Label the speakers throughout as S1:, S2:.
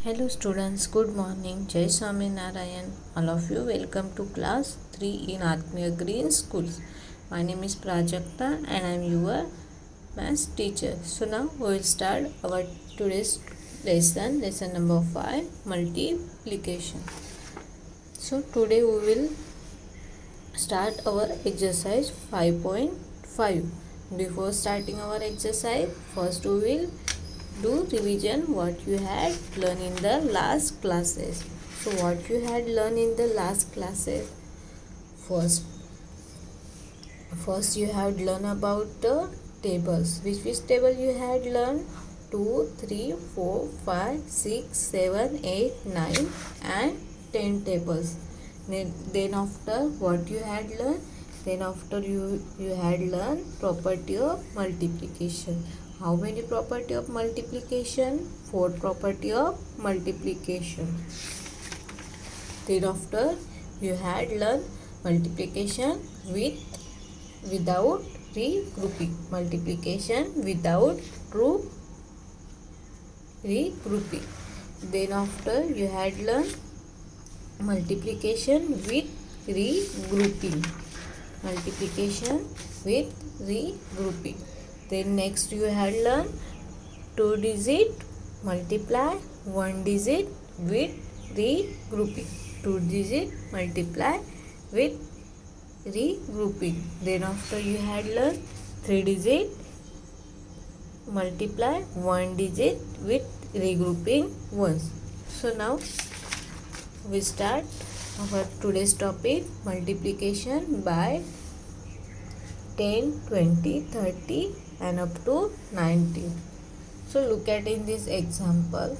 S1: Hello students, good morning. Jai Swami Narayan. All of you welcome to class 3 in Atmiya Green Schools. My name is Prajakta and I am your maths teacher. So now we will start our today's lesson number 5, multiplication. So today we will start our exercise 5.5. Before starting our exercise, first we will do revision what you had learned in the last classes. So what you had learned in the last classes? First you had learned about the tables. Which table you had learned? 2, 3, 4, 5, 6, 7, 8, 9 and 10 tables. Then after what you had learned? Then after you had learned property of multiplication. How many property of multiplication? 4 property of multiplication. Then after you had learned multiplication without regrouping. Multiplication without regrouping. Then after you had learned multiplication with regrouping. Multiplication with regrouping. Then next you had learned 2 digit multiply 1 digit with regrouping. 2 digit multiply with regrouping. Then after you had learned 3 digit multiply 1 digit with regrouping once. So now we start our today's topic, multiplication by 10, 20, 30 and up to 90. So look at in this example.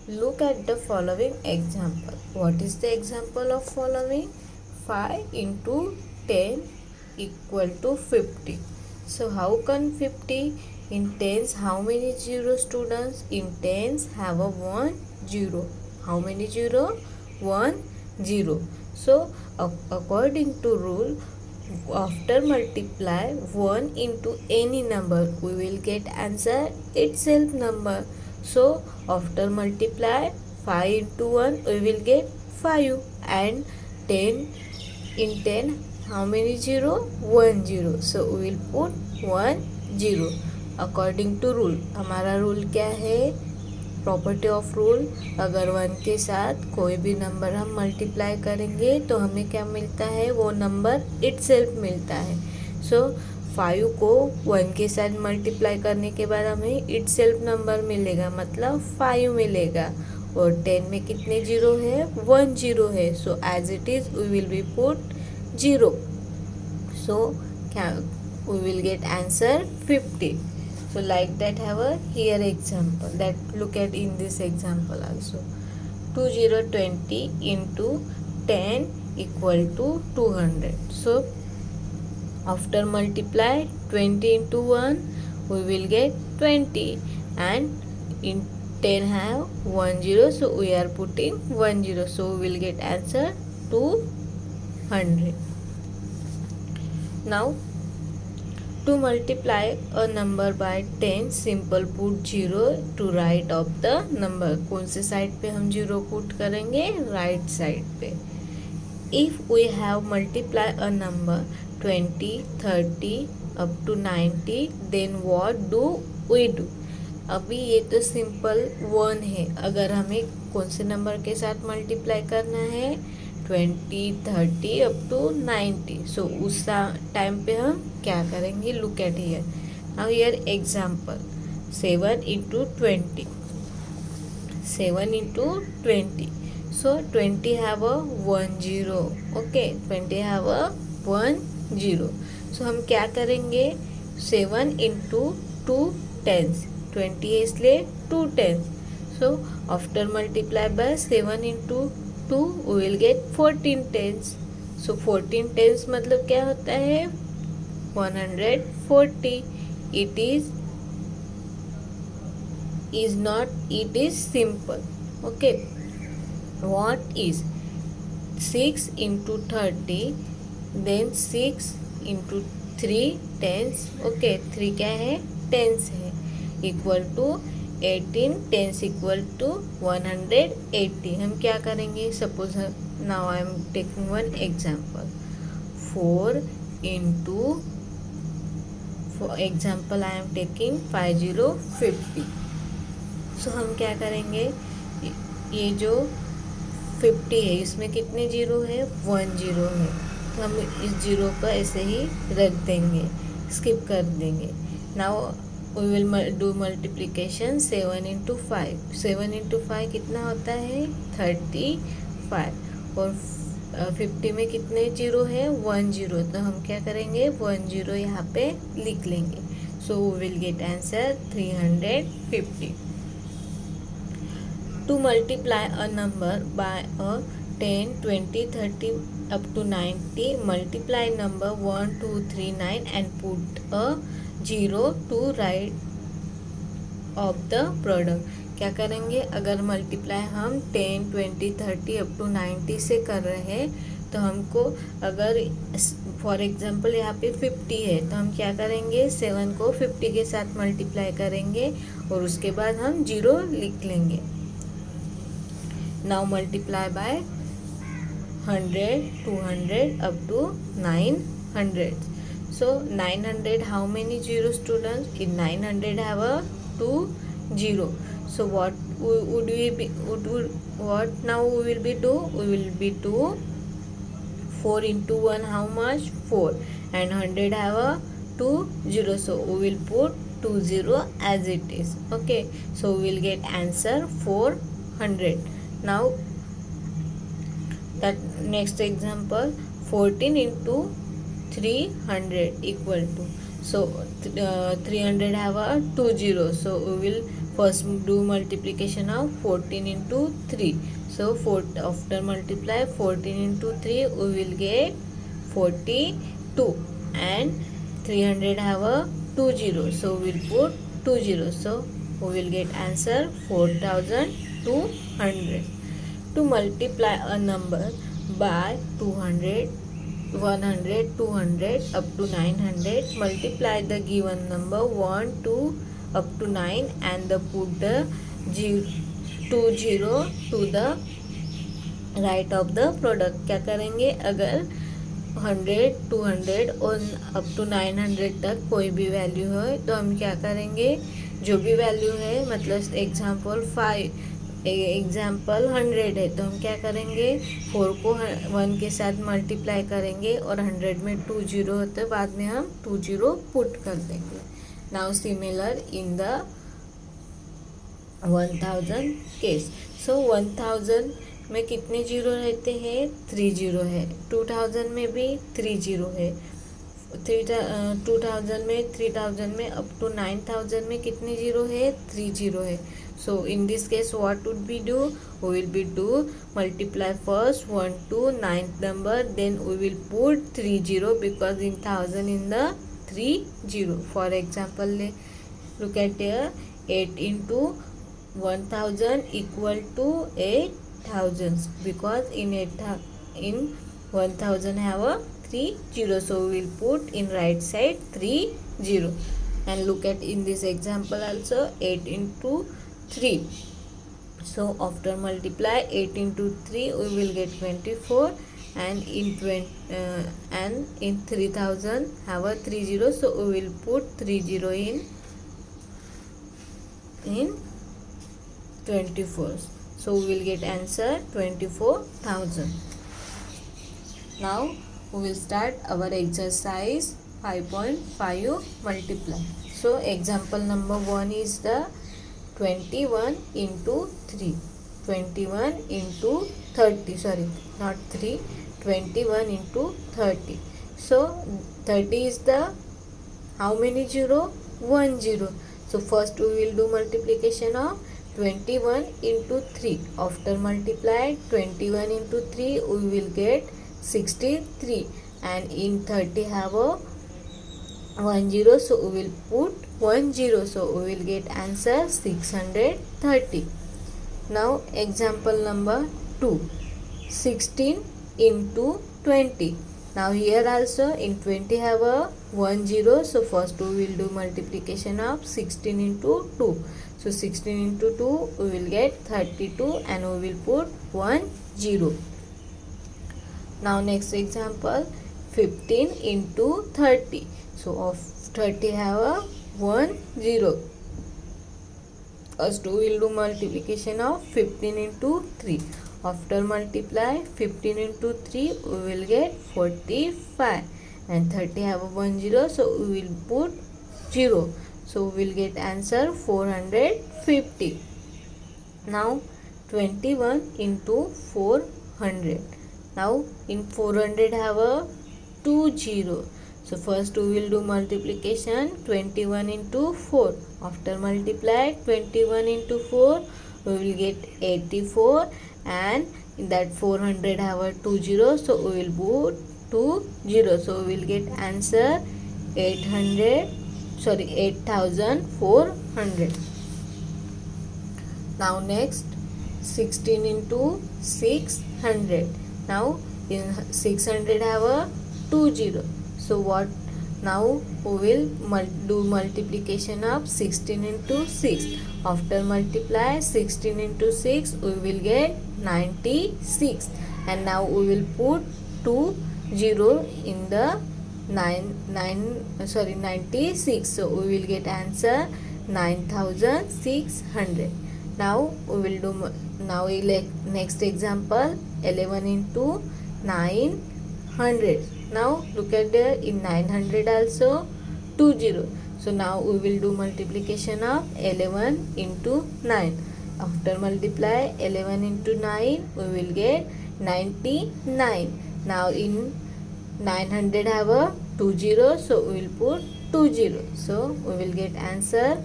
S1: Look at the following example. What is the example of following? 5 into 10 equal to 50. So how can 50? In tens how many zero students? In tens have a 1 0. How many 0? 1 0. So according to rule, after multiply 1 into any number, we will get answer itself number. So after multiply 5 into 1, we will get 5. And 10 in 10 how many 0? 1 0. So we will put 1 0 according to rule. हमारा rule क्या है? Property of rule, अगर 1 के साथ कोई भी number हम multiply करेंगे तो हमें क्या मिलता है? वो नंबर इटसेल्फ मिलता है. सो 5 को 1 के साथ मल्टीप्लाई करने के बाद हमें इटसेल्फ नंबर मिलेगा, मतलब 5 मिलेगा. और 10 में कितने जीरो है? 1 0 है. So as it is we will be put 0. So क्या we will get answer 50. So like that have a here example, that look at in this example also. 2020 into 10 equal to 200. So after multiply 20 into 1 we will get 20 and in 10 have 1 0, so we are putting 1 0, so we will get answer 200. Now to multiply a number by 10, simple put 0 to right of the number. कौन से side पे हम 0 put करेंगे? Right side पे. If we have multiply a number 20, 30 up to 90, then what do we do? अभी ये तो simple 1 है. अगर हमें कौन से नंबर के साथ मल्टीप्लाई करना है? 20, 30 अप टू 90. सो उस टाइम पे हम क्या करेंगे? Look at here. Now here example 7 into 20. 7 into 20. So 20 have a 1 0. Okay, 20 have a 1 0. So हम क्या करेंगे? 7 into 2 tens. 20 है इसलिए 2 tens. So after multiply by 7 into 2 we will get 14 tens. So 14 tens मतलब क्या होता है? 140. It is not, it is simple. Okay, what is 6 into 30, then 6 into 3 tens. Okay, 3 क्या है? tens है, equal to 18 10 इक्वल टू 180. हम क्या करेंगे, suppose now I am taking one example. 4 into, for example I am taking 5050. सो हम क्या करेंगे, ये जो 50 है इसमें कितने जीरो है, 1 जीरो है, तो हम इस जीरो को ऐसे ही रख देंगे, स्किप कर देंगे. Now we will do multiplication. 7 into 5, 7 into 5 कितना होता है, 35. और 50 में कितने जीरो है, 1 जीरो, तो हम क्या करेंगे, 1 जीरो यहाँ पे लिख लेंगे. So we will get answer 350. To multiply a number by a 10, 20, 30 up to 90, multiply number 1, 2, 3, 9 and put a 0 to right of the product. क्या करेंगे, अगर मल्टीप्लाई हम 10, 20, 30 अप टू 90 से कर रहे हैं तो हमको, अगर फॉर एग्जांपल यहाँ पे 50 है तो हम क्या करेंगे, 7 को 50 के साथ मल्टीप्लाई करेंगे और उसके बाद हम 0 लिख लेंगे. Now multiply by 100, 200 up to 900. So 900, how many zero, students? In 900 have a 2 0. So what would we be, what now we will be do? We will be do 4 into 1, how much? 4. And 100 have a 2 0. So we will put 2 0 as it is. Okay. So we will get answer 400. Now that next example, 14 into 300 equal to, so 300 have a 2 0. So we will first do multiplication of 14 into 3. So after multiply 14 into 3 we will get 42, and 300 have a 2 0. So we will put 2 0. So we will get answer 4200. To multiply a number by 200, 100, 200 up to 900, multiply the given number 1 to up to 9 and put the 2 0 to the right of the product. क्या करेंगे, अगर 100, 200 और up to 900 तक कोई भी value है तो हम क्या करेंगे, जो भी वैल्यू है, मतलब एग्जाम्पल 100 है तो हम क्या करेंगे, 4 को 1 के साथ मल्टीप्लाई करेंगे और 100 में 2 0 होते हैं, बाद में हम 2 0 पुट कर देंगे. Now similar in the 1000 case. So 1000 में कितने जीरो रहते हैं, 3 जीरो है. 2000 में भी 3 जीरो है. 2000 में 3000 में अप टू 9000 में कितने जीरो है, 3 जीरो है. So in this case what would we do, we will be do multiply first 1 to 9th number, then we will put 3 0 because in 1000 in the 3 0. For example, look at here, 8 into 1000 equal to 8000 because in 1000 have a 3 0. So we will put in right side 3 0. And look at in this example also, 8 into 3. So after multiply 8 into 3 we will get 24, and in 3000 have a 3 0. So we will put 3 0 in 24. So we will get answer 24,000. Now we will start our exercise 5.5 multiply. So example number 1 is the 21 into 3, 21 into 30, sorry not 3, 21 into 30. So 30 is the how many zero, 1 0. So first we will do multiplication of 21 into 3. After multiply 21 into 3 we will get 63, and in 30 have a 1 0. So we will put 1 0. So we will get answer 630. Now example number 2, 16 into 20. Now here also in 20 have a 1 0. So first we will do multiplication of 16 into 2. So 16 into 2 we will get 32 and we will put 1 0. Now next example, 15 into 30. So of 30 have a 1 0. First we will do multiplication of 15 into 3. After multiply 15 into 3 we will get 45 and 30 have a 1 0, so we will put 0. So we will get answer 450. Now 21 into 400. Now in 400 have a 2 0. So first we will do multiplication 21 into 4. After multiply 21 into 4 we will get 84 and in that 400 have a 2 0, so we will put 2 0. So we will get answer 8400. Now next 16 into 600. Now in 600 have a 2 0. So what? Now we will do multiplication of 16 into 6. After multiply 16 into 6 we will get 96 and now we will put 2 0 in the 96. So we will get answer 9600. Now we will do next example 11 into 900. Now look at there, in 900 also 2 0. So now we will do multiplication of 11 into 9. After multiply 11 into 9 we will get 99. Now in 900 have a 2 0, so we will put 2 0. So we will get answer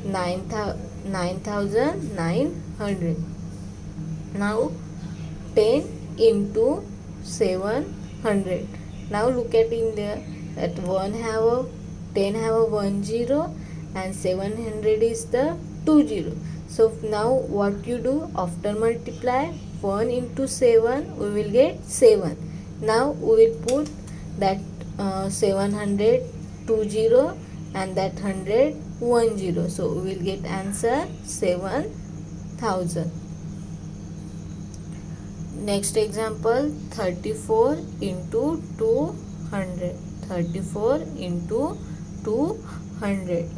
S1: 9900. Now 10 into 700. Now look at in there that 10 have a 1 0 and 700 is the 2 0. So now what you do, after multiply 1 into 7 we will get 7. Now we will put that 700 2 0 and that 100 1 0. So we will get answer 7000. Next example 34 into 200. 34 into 200.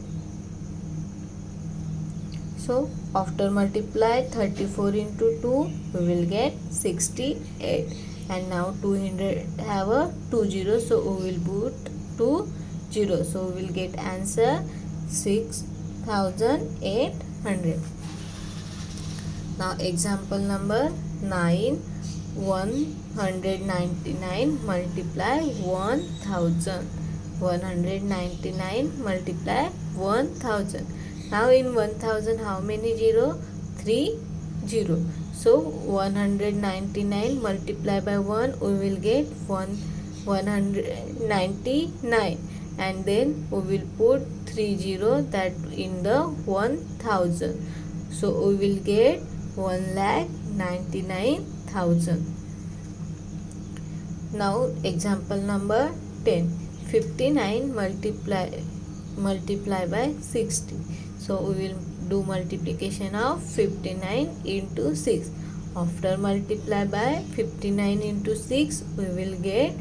S1: So after multiply 34 into 2 we will get 68 and now 200 have a 2 0, so we will put 2 0. So we will get answer 6800. Now example number 9, 199 multiply 1000. 199 multiply 1000. Now in 1000 how many 0? 3 0. So 199 multiply by 1 we will get 199 and then we will put 3 0 that in the 1000. So we will get 1,99,000. Now example number 10. 59 multiply by 60. So we will do multiplication of 59 into 6. After multiply by 59 into 6 we will get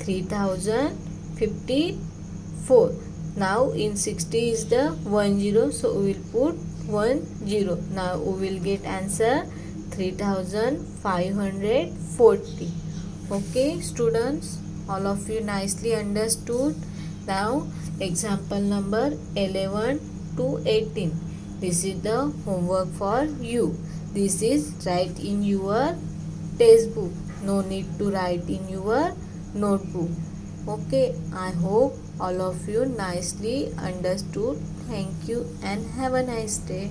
S1: 3054. Now in 60 is the 1 0, so we will put 1 0. Now we will get answer 3540. Okay students, all of you nicely understood. Now example number 11 to 18. This is the homework for you. This is write in your textbook. No need to write in your notebook. Okay, I hope all of you nicely understood. Thank you and have a nice day.